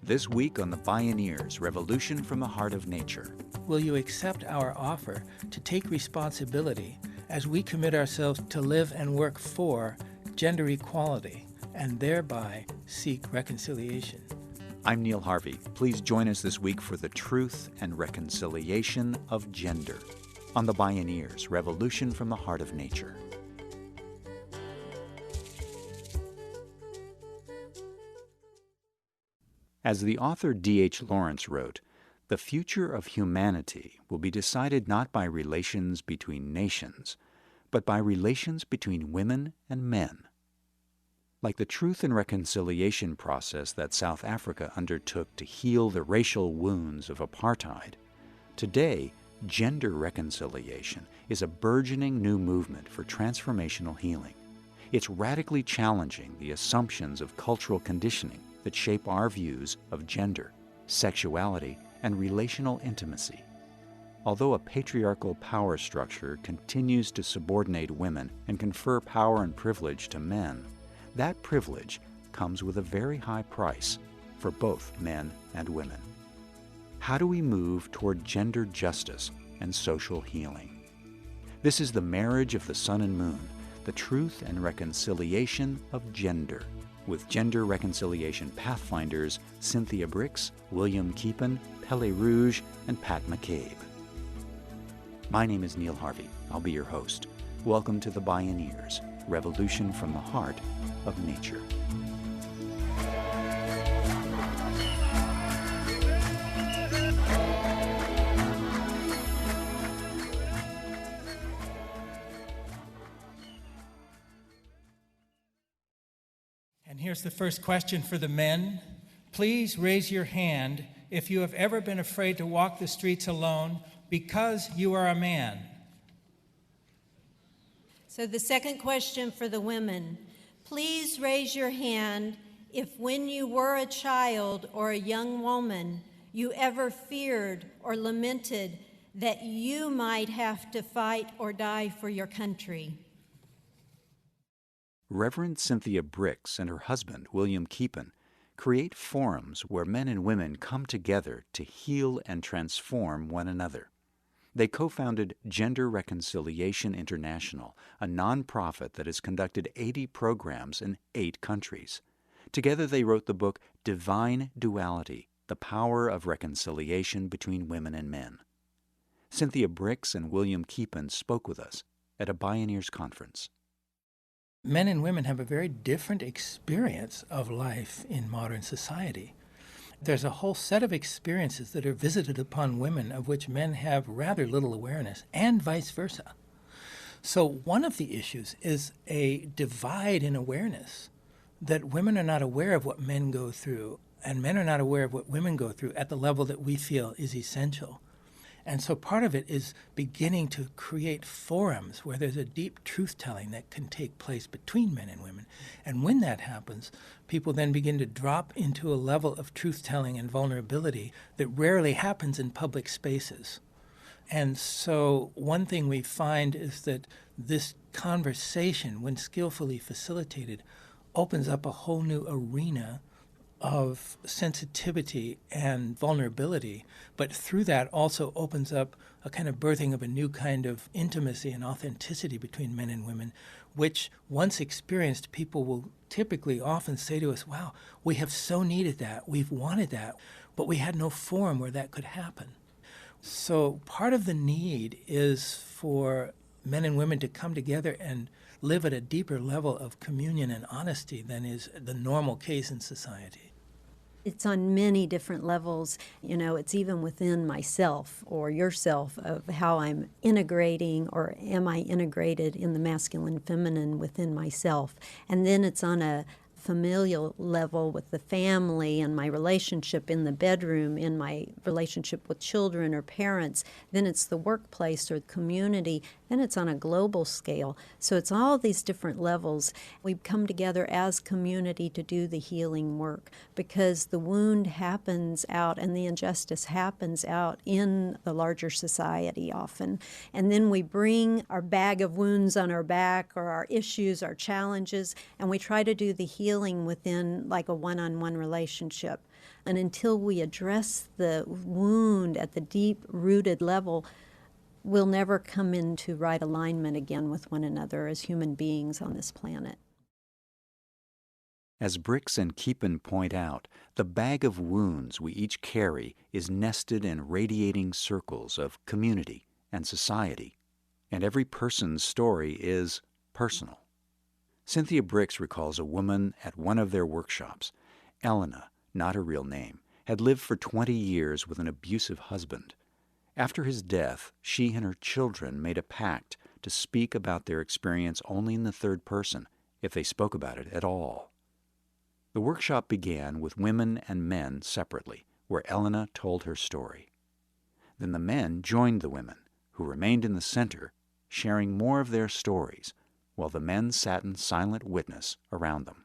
This week on the Bioneers, Revolution from the Heart of Nature. Will you accept our offer to take responsibility as we commit ourselves to live and work for gender equality and thereby seek reconciliation? I'm Neil Harvey. Please join us this week for the truth and reconciliation of gender on the Bioneers, Revolution from the Heart of Nature. As the author D.H. Lawrence wrote, the future of humanity will be decided not by relations between nations, but by relations between women and men. Like the truth and reconciliation process that South Africa undertook to heal the racial wounds of apartheid, today, gender reconciliation is a burgeoning new movement for transformational healing. It's radically challenging the assumptions of cultural conditioning that shape our views of gender, sexuality, and relational intimacy. Although a patriarchal power structure continues to subordinate women and confer power and privilege to men, that privilege comes with a very high price for both men and women. How do we move toward gender justice and social healing? This is the marriage of the sun and moon, the truth and reconciliation of gender, with gender reconciliation pathfinders Cynthia Brix, William Keepin, Pele Rouge, and Pat McCabe. My name is Neil Harvey. I'll be your host. Welcome to the Bioneers, Revolution from the Heart of Nature. And here's the first question for the men. Please raise your hand if you have ever been afraid to walk the streets alone because you are a man. So the second question for the women. Please raise your hand if when you were a child or a young woman, you ever feared or lamented that you might have to fight or die for your country. Reverend Cynthia Brix and her husband, William Keepin, create forums where men and women come together to heal and transform one another. They co-founded Gender Reconciliation International, a nonprofit that has conducted 80 programs in 8 countries. Together they wrote the book Divine Duality, The Power of Reconciliation Between Women and Men. Cynthia Brix and William Keepin spoke with us at a Bioneers conference. Men and women have a very different experience of life in modern society. There's a whole set of experiences that are visited upon women of which men have rather little awareness, and vice versa. So one of the issues is a divide in awareness, that women are not aware of what men go through, and men are not aware of what women go through at the level that we feel is essential. And so part of it is beginning to create forums where there's a deep truth-telling that can take place between men and women. And when that happens, people then begin to drop into a level of truth-telling and vulnerability that rarely happens in public spaces. And so one thing we find is that this conversation, when skillfully facilitated, opens up a whole new arena of sensitivity and vulnerability, but through that also opens up a kind of birthing of a new kind of intimacy and authenticity between men and women, which once experienced, people will typically often say to us, wow, we have so needed that, we've wanted that, but we had no forum where that could happen. So part of the need is for men and women to come together and live at a deeper level of communion and honesty than is the normal case in society. It's on many different levels. You know, it's even within myself or yourself of how I'm integrating, or am I integrated in the masculine feminine within myself. And then it's on a familial level with the family and my relationship in the bedroom, in my relationship with children or parents. Then it's the workplace or the community. Then it's on a global scale. So it's all these different levels. We come together as community to do the healing work because the wound happens out and the injustice happens out in the larger society often. And then we bring our bag of wounds on our back or our issues, our challenges, and we try to do the healing healing within like a one-on-one relationship. And until we address the wound at the deep-rooted level, we'll never come into right alignment again with one another as human beings on this planet. As Brix and Keepin point out, the bag of wounds we each carry is nested in radiating circles of community and society, and every person's story is personal. Cynthia Brix recalls a woman at one of their workshops. Elena, not her real name, had lived for 20 years with an abusive husband. After his death, she and her children made a pact to speak about their experience only in the third person, if they spoke about it at all. The workshop began with women and men separately, where Elena told her story. Then the men joined the women, who remained in the center, sharing more of their stories, while the men sat in silent witness around them.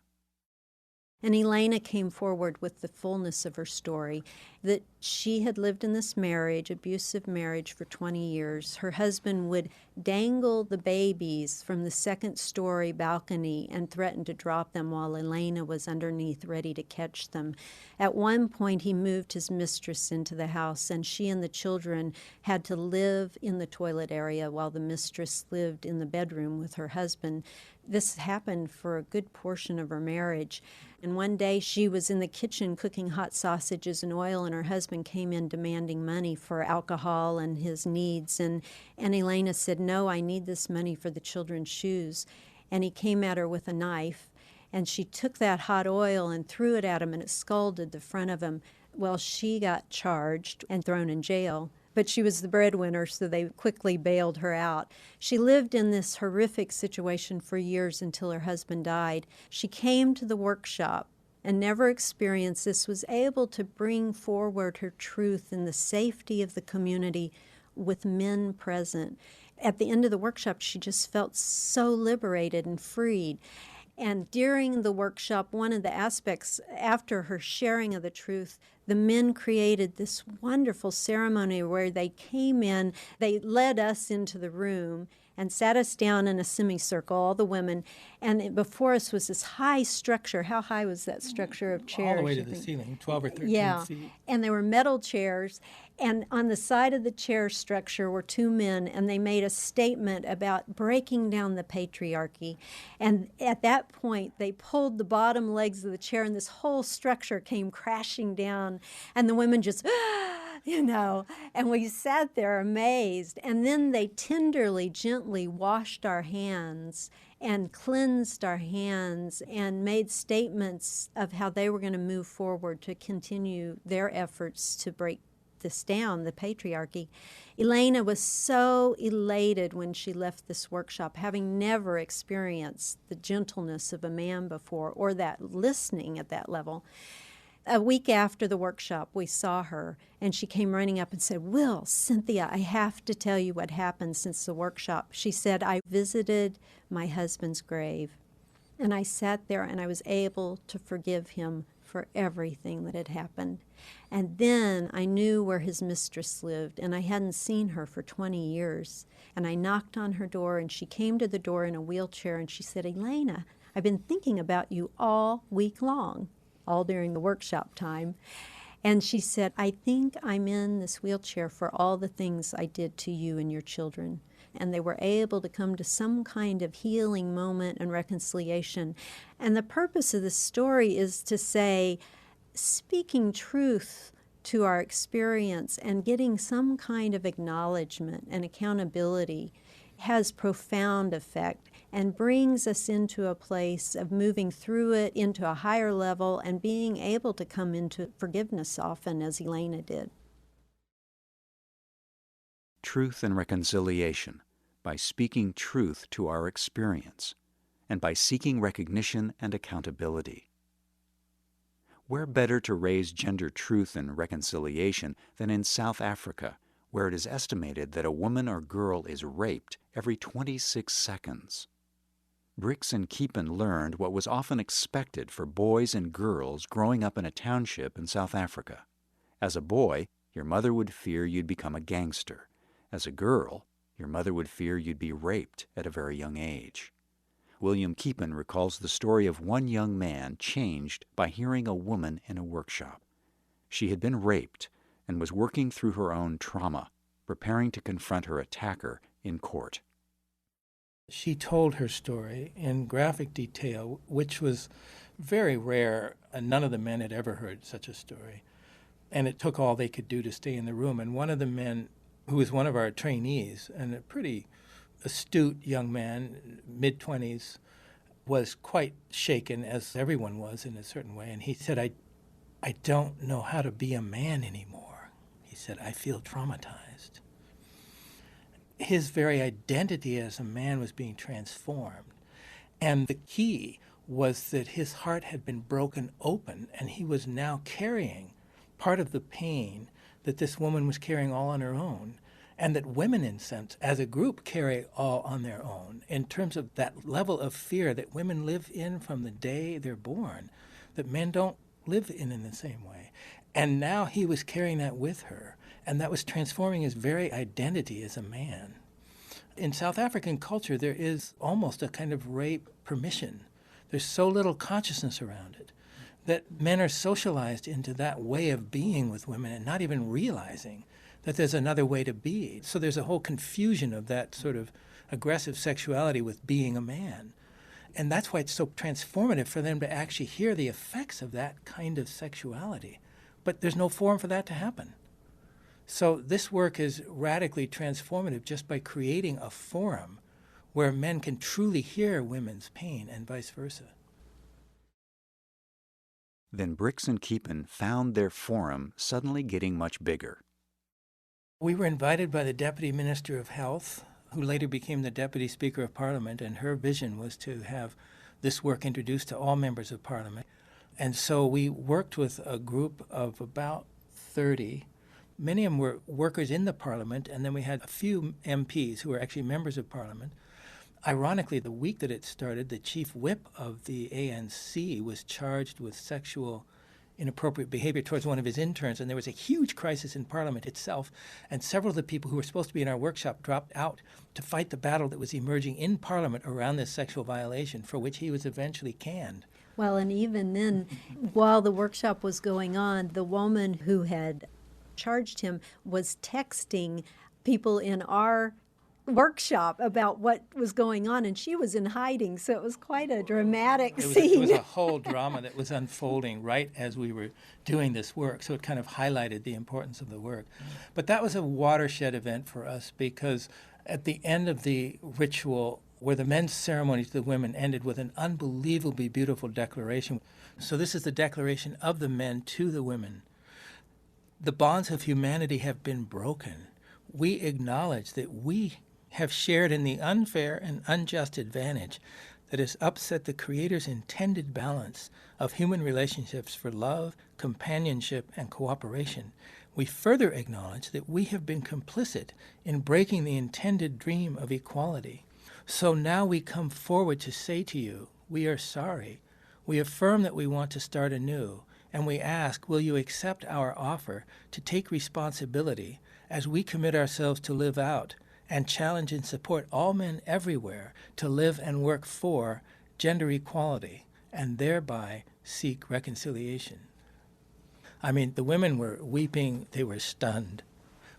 And Elena came forward with the fullness of her story, that she had lived in this marriage, abusive marriage, for 20 years. Her husband would dangle the babies from the second-story balcony and threaten to drop them while Elena was underneath ready to catch them. At one point, he moved his mistress into the house, and she and the children had to live in the toilet area while the mistress lived in the bedroom with her husband. This happened for a good portion of her marriage. And one day she was in the kitchen cooking hot sausages and oil, and her husband came in demanding money for alcohol and his needs. And Elena said, "No, I need this money for the children's shoes." And he came at her with a knife, and she took that hot oil and threw it at him, and it scalded the front of him. Well, she got charged and thrown in jail. But she was the breadwinner, so they quickly bailed her out. She lived in this horrific situation for years until her husband died. She came to the workshop and never experienced this, was able to bring forward her truth in the safety of the community with men present. At the end of the workshop, she just felt so liberated and freed. And during the workshop, one of the aspects, after her sharing of the truth, the men created this wonderful ceremony where they came in, they led us into the room and sat us down in a semicircle, all the women, and before us was this high structure. How high was that structure of chairs? All the way to the ceiling, 12 or 13 yeah. feet. And they were metal chairs, and on the side of the chair structure were two men, and they made a statement about breaking down the patriarchy. And at that point, they pulled the bottom legs of the chair, and this whole structure came crashing down, and the women just, and we sat there amazed. And then they tenderly, gently washed our hands and cleansed our hands and made statements of how they were going to move forward to continue their efforts to break this down, the patriarchy. Elena was so elated when she left this workshop, having never experienced the gentleness of a man before or that listening at that level. A week after the workshop, we saw her, and she came running up and said, "Will, Cynthia, I have to tell you what happened since the workshop." She said, "I visited my husband's grave, and I sat there and I was able to forgive him for everything that had happened. And then I knew where his mistress lived, and I hadn't seen her for 20 years. And I knocked on her door, and she came to the door in a wheelchair, and she said, 'Elena, I've been thinking about you all week long,' all during the workshop time. And she said, 'I think I'm in this wheelchair for all the things I did to you and your children.' And they were able to come to some kind of healing moment and reconciliation. And the purpose of this story is to say, speaking truth to our experience and getting some kind of acknowledgement and accountability has profound effect and brings us into a place of moving through it into a higher level and being able to come into forgiveness often, as Elena did. Truth and reconciliation, by speaking truth to our experience, and by seeking recognition and accountability. Where better to raise gender truth and reconciliation than in South Africa, where it is estimated that a woman or girl is raped every 26 seconds. Brix and Keepin learned what was often expected for boys and girls growing up in a township in South Africa. As a boy, your mother would fear you'd become a gangster. As a girl, your mother would fear you'd be raped at a very young age. William Keepin recalls the story of one young man changed by hearing a woman in a workshop. She had been raped and was working through her own trauma, preparing to confront her attacker in court. She told her story in graphic detail, which was very rare, and none of the men had ever heard such a story. And it took all they could do to stay in the room. And one of the men, who was one of our trainees, and a pretty astute young man, mid-20s, was quite shaken, as everyone was in a certain way. And he said, I don't know how to be a man anymore. He said, I feel traumatized. His very identity as a man was being transformed. And the key was that his heart had been broken open, and he was now carrying part of the pain that this woman was carrying all on her own, and that women, in sense, as a group, carry all on their own, in terms of that level of fear that women live in from the day they're born, that men don't live in the same way. And now he was carrying that with her, and that was transforming his very identity as a man. In South African culture, there is almost a kind of rape permission. There's so little consciousness around it that men are socialized into that way of being with women and not even realizing that there's another way to be. So there's a whole confusion of that sort of aggressive sexuality with being a man. And that's why it's so transformative for them to actually hear the effects of that kind of sexuality. But there's no forum for that to happen. So this work is radically transformative just by creating a forum where men can truly hear women's pain and vice versa. Then Brix and Keepin found their forum suddenly getting much bigger. We were invited by the Deputy Minister of Health, who later became the Deputy Speaker of Parliament, and her vision was to have this work introduced to all members of Parliament. And so we worked with a group of about 30. Many of them were workers in the Parliament, and then we had a few MPs who were actually members of Parliament. Ironically, the week that it started, the chief whip of the ANC was charged with sexual inappropriate behavior towards one of his interns, and there was a huge crisis in Parliament itself, and several of the people who were supposed to be in our workshop dropped out to fight the battle that was emerging in Parliament around this sexual violation, for which he was eventually canned. Well, and even then, while the workshop was going on, the woman who had charged him was texting people in our workshop about what was going on, and she was in hiding, so it was quite a dramatic scene. It was a whole drama that was unfolding right as we were doing this work, so it kind of highlighted the importance of the work. But that was a watershed event for us, because at the end of the ritual, where the men's ceremony to the women ended with an unbelievably beautiful declaration. So this is the declaration of the men to the women. The bonds of humanity have been broken. We acknowledge that we have shared in the unfair and unjust advantage that has upset the Creator's intended balance of human relationships for love, companionship, and cooperation. We further acknowledge that we have been complicit in breaking the intended dream of equality. So now we come forward to say to you, we are sorry. We affirm that we want to start anew, and we ask, will you accept our offer to take responsibility as we commit ourselves to live out and challenge and support all men everywhere to live and work for gender equality and thereby seek reconciliation. I mean, the women were weeping. They were stunned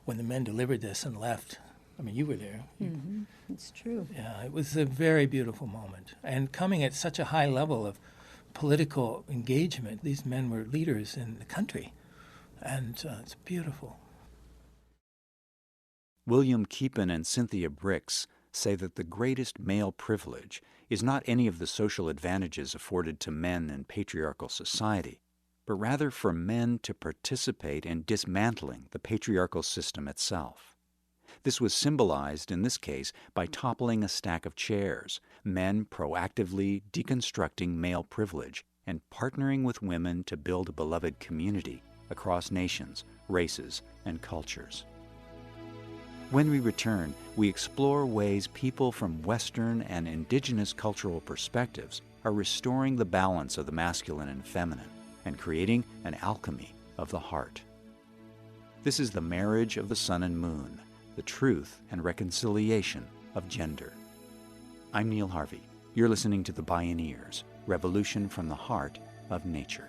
when the men delivered this and left. I mean, you were there. Mm-hmm. It's true. Yeah, it was a very beautiful moment. And coming at such a high level of political engagement, these men were leaders in the country. And it's beautiful. William Keepin and Cynthia Brix say that the greatest male privilege is not any of the social advantages afforded to men in patriarchal society, but rather for men to participate in dismantling the patriarchal system itself. This was symbolized in this case by toppling a stack of chairs, men proactively deconstructing male privilege and partnering with women to build a beloved community across nations, races, and cultures. When we return, we explore ways people from Western and indigenous cultural perspectives are restoring the balance of the masculine and feminine and creating an alchemy of the heart. This is the marriage of the sun and moon, the truth and reconciliation of gender. I'm Neil Harvey. You're listening to the Bioneers, Revolution from the Heart of Nature.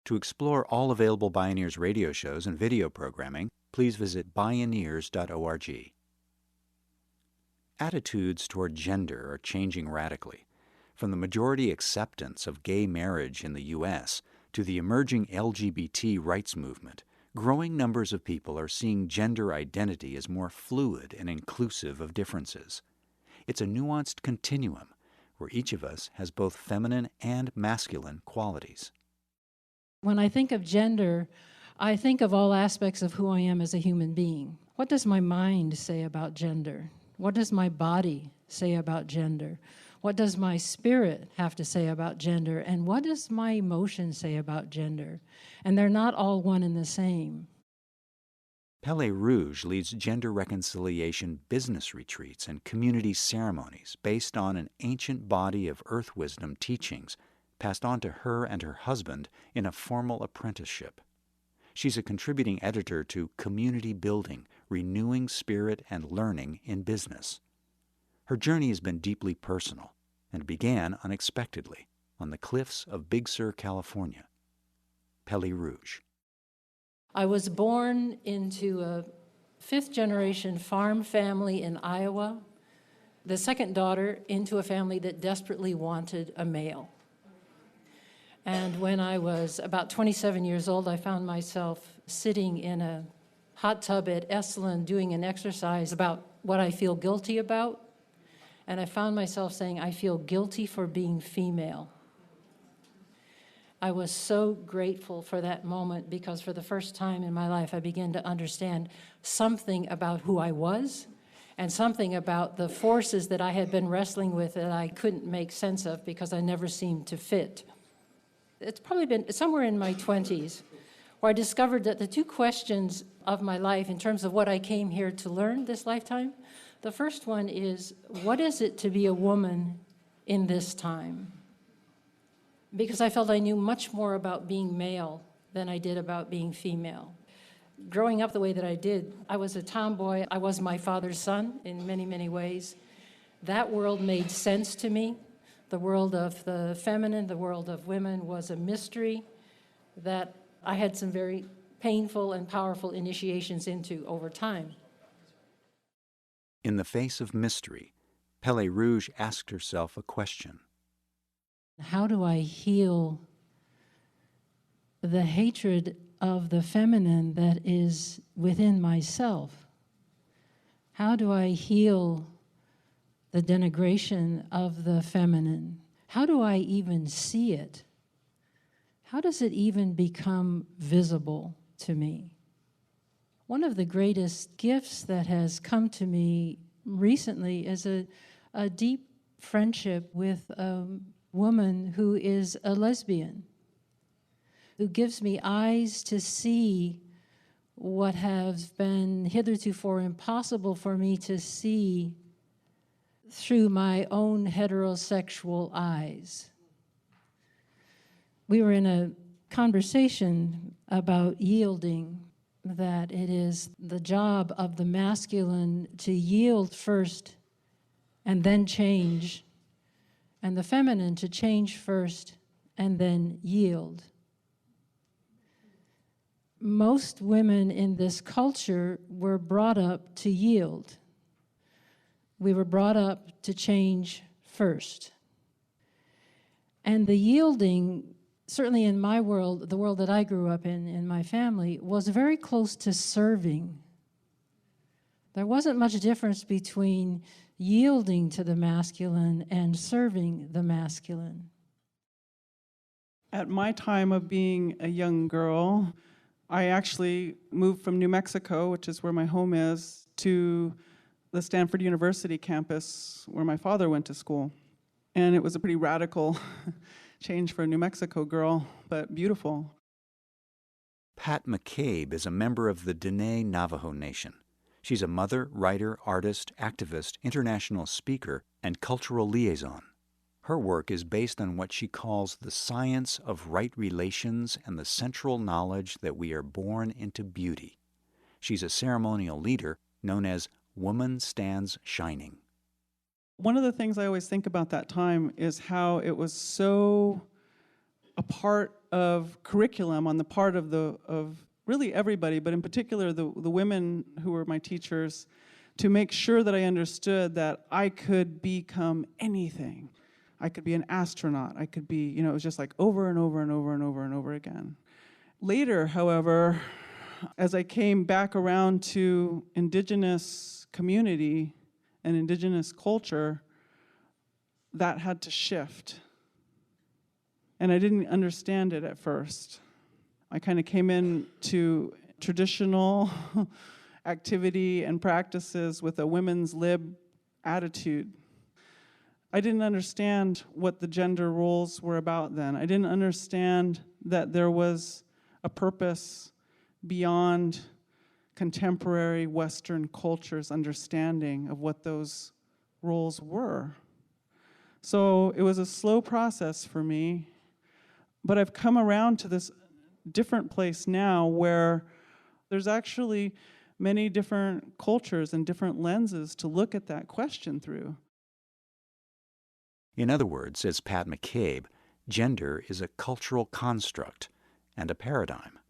To explore all available Bioneers radio shows and video programming, please visit bioneers.org. Attitudes toward gender are changing radically. From the majority acceptance of gay marriage in the U.S. to the emerging LGBT rights movement, growing numbers of people are seeing gender identity as more fluid and inclusive of differences. It's a nuanced continuum where each of us has both feminine and masculine qualities. When I think of gender, I think of all aspects of who I am as a human being. What does my mind say about gender? What does my body say about gender? What does my spirit have to say about gender? And what does my emotion say about gender? And they're not all one and the same. Pele Rouge leads gender reconciliation business retreats and community ceremonies based on an ancient body of earth wisdom teachings passed on to her and her husband in a formal apprenticeship. She's a contributing editor to Community Building, Renewing Spirit and Learning in Business. Her journey has been deeply personal and began unexpectedly on the cliffs of Big Sur, California. Pele Rouge. I was born into a fifth-generation farm family in Iowa, the second daughter into a family that desperately wanted a male. And when I was about 27 years old, I found myself sitting in a hot tub at Esalen doing an exercise about what I feel guilty about. And I found myself saying, I feel guilty for being female. I was so grateful for that moment because for the first time in my life, I began to understand something about who I was and something about the forces that I had been wrestling with that I couldn't make sense of because I never seemed to fit. It's probably been somewhere in my 20s where I discovered that the two questions of my life in terms of what I came here to learn this lifetime, the first one is, what is it to be a woman in this time? Because I felt I knew much more about being male than I did about being female. Growing up the way that I did, I was a tomboy. I was my father's son in many, many ways. That world made sense to me. The world of the feminine, the world of women was a mystery that I had some very painful and powerful initiations into over time. In the face of mystery, Pele Rouge asked herself a question. How do I heal the hatred of the feminine that is within myself? How do I heal the denigration of the feminine? How do I even see it? How does it even become visible to me? One of the greatest gifts that has come to me recently is a deep friendship with a woman who is a lesbian, who gives me eyes to see what has been hitherto impossible for me to see through my own heterosexual eyes. We were in a conversation about yielding, that it is the job of the masculine to yield first and then change, and the feminine to change first and then yield. Most women in this culture were brought up to yield. We were brought up to change first. And the yielding, certainly in my world, the world that I grew up in my family, was very close to serving. There wasn't much difference between yielding to the masculine and serving the masculine. At my time of being a young girl, I actually moved from New Mexico, which is where my home is, to the Stanford University campus where my father went to school. And it was a pretty radical change for a New Mexico girl, but beautiful. Pat McCabe is a member of the Diné Navajo Nation. She's a mother, writer, artist, activist, international speaker, and cultural liaison. Her work is based on what she calls the science of right relations and the central knowledge that we are born into beauty. She's a ceremonial leader known as Woman Stands Shining. One of the things I always think about that time is how it was so a part of curriculum on the part of really everybody, but in particular the women who were my teachers, to make sure that I understood that I could become anything. I could be an astronaut. I could be, it was just like over and over and over and over and over again. Later, however, as I came back around to indigenous community and indigenous culture, that had to shift. And I didn't understand it at first. I kind of came into traditional activity and practices with a women's lib attitude. I didn't understand what the gender roles were about then. I didn't understand that there was a purpose beyond contemporary Western culture's understanding of what those roles were. So it was a slow process for me, but I've come around to this different place now where there's actually many different cultures and different lenses to look at that question through. In other words, says Pat McCabe, gender is a cultural construct and a paradigm.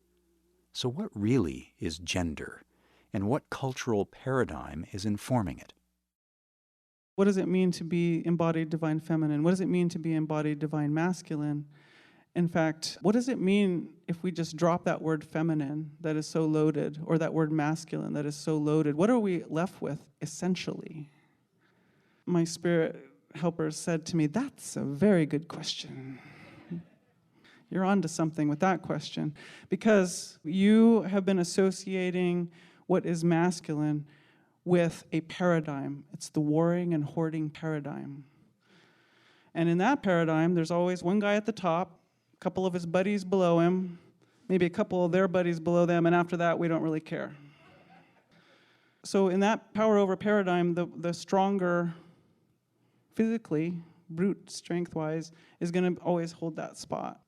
So what really is gender, and what cultural paradigm is informing it? What does it mean to be embodied divine feminine? What does it mean to be embodied divine masculine? In fact, what does it mean if we just drop that word feminine that is so loaded, or that word masculine that is so loaded? What are we left with, essentially? My spirit helper said to me, "That's a very good question. You're onto something with that question, because you have been associating what is masculine with a paradigm. It's the warring and hoarding paradigm. And in that paradigm, there's always one guy at the top, a couple of his buddies below him, maybe a couple of their buddies below them, and after that, we don't really care. So in that power over paradigm, the stronger physically, brute strength-wise, is going to always hold that spot.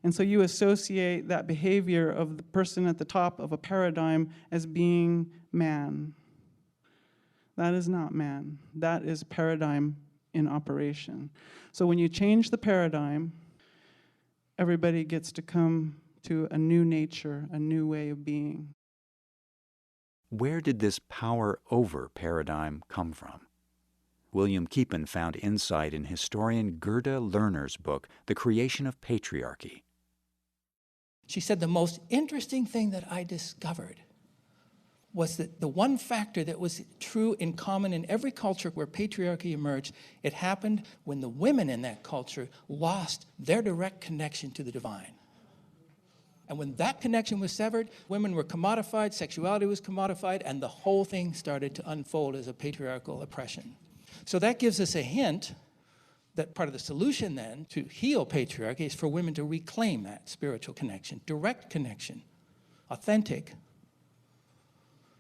And so you associate that behavior of the person at the top of a paradigm as being man. That is not man. That is paradigm in operation. So when you change the paradigm, everybody gets to come to a new nature, a new way of being. Where did this power over paradigm come from? William Keepin found insight in historian Gerda Lerner's book, The Creation of Patriarchy. She said the most interesting thing that I discovered was that the one factor that was true in common in every culture where patriarchy emerged, it happened when the women in that culture lost their direct connection to the divine. And when that connection was severed, women were commodified, sexuality was commodified, and the whole thing started to unfold as a patriarchal oppression. So that gives us a hint that part of the solution then to heal patriarchy is for women to reclaim that spiritual connection, direct connection, authentic,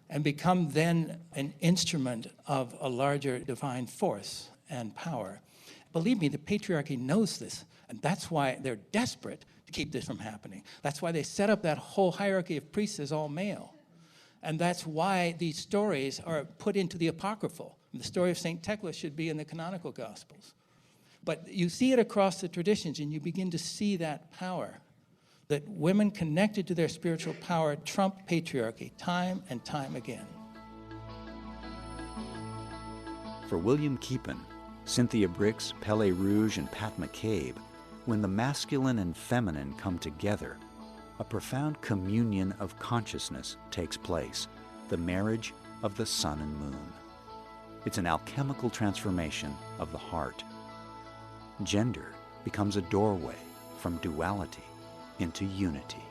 and become then an instrument of a larger divine force and power. Believe me, the patriarchy knows this, and that's why they're desperate to keep this from happening. That's why they set up that whole hierarchy of priests as all male. And that's why these stories are put into the apocryphal. The story of St. Tecla should be in the canonical Gospels. But you see it across the traditions, and you begin to see that power, that women connected to their spiritual power trump patriarchy time and time again. For William Keepin, Cynthia Brix, Pele Rouge, and Pat McCabe, when the masculine and feminine come together, a profound communion of consciousness takes place, the marriage of the sun and moon. It's an alchemical transformation of the heart. Gender becomes a doorway from duality into unity.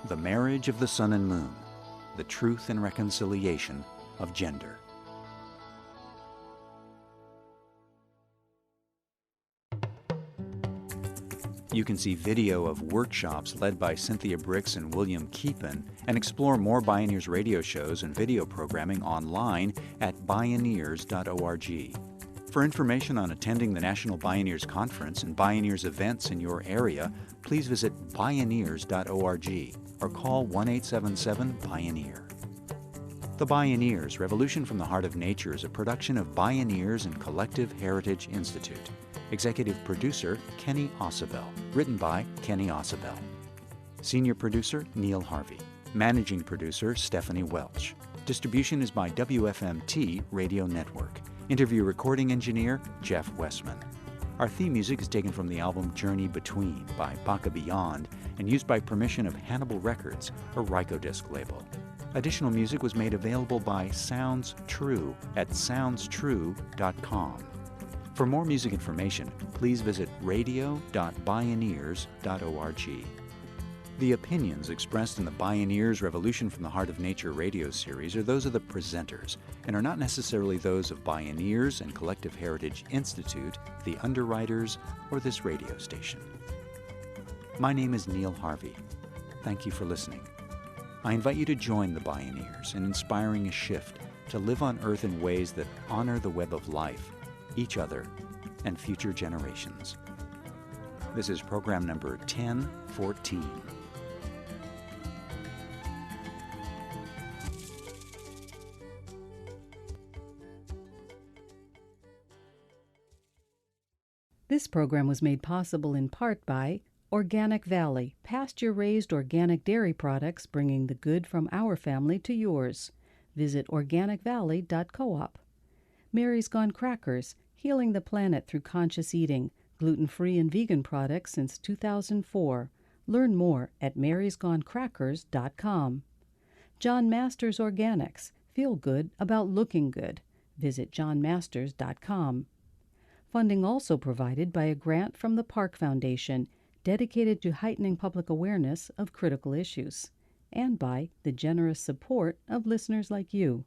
The Marriage of the Sun and Moon, the Truth and Reconciliation of Gender. You can see video of workshops led by Cynthia Brix and William Keepin and explore more Bioneers radio shows and video programming online at bioneers.org. For information on attending the National Bioneers Conference and Bioneers events in your area, please visit bioneers.org or call 1-877-BIONEER. The Bioneers, Revolution from the Heart of Nature is a production of Bioneers and Collective Heritage Institute. Executive producer, Kenny Ausubel. Written by Kenny Ausubel. Senior producer, Neil Harvey. Managing producer, Stephanie Welch. Distribution is by WFMT Radio Network. Interview recording engineer, Jeff Westman. Our theme music is taken from the album Journey Between by Baka Beyond and used by permission of Hannibal Records, a Rykodisc label. Additional music was made available by Sounds True at soundstrue.com. For more music information, please visit radio.bioneers.org. The opinions expressed in the Bioneers Revolution from the Heart of Nature radio series are those of the presenters and are not necessarily those of Bioneers and Collective Heritage Institute, the underwriters, or this radio station. My name is Neil Harvey. Thank you for listening. I invite you to join the Bioneers in inspiring a shift to live on Earth in ways that honor the web of life, each other, and future generations. This is program number 1014. This program was made possible in part by Organic Valley, pasture-raised organic dairy products bringing the good from our family to yours. Visit organicvalley.coop. Mary's Gone Crackers, healing the planet through conscious eating, gluten-free and vegan products since 2004. Learn more at marysgonecrackers.com. John Masters Organics, feel good about looking good. Visit johnmasters.com. Funding also provided by a grant from the Park Foundation, dedicated to heightening public awareness of critical issues, and by the generous support of listeners like you.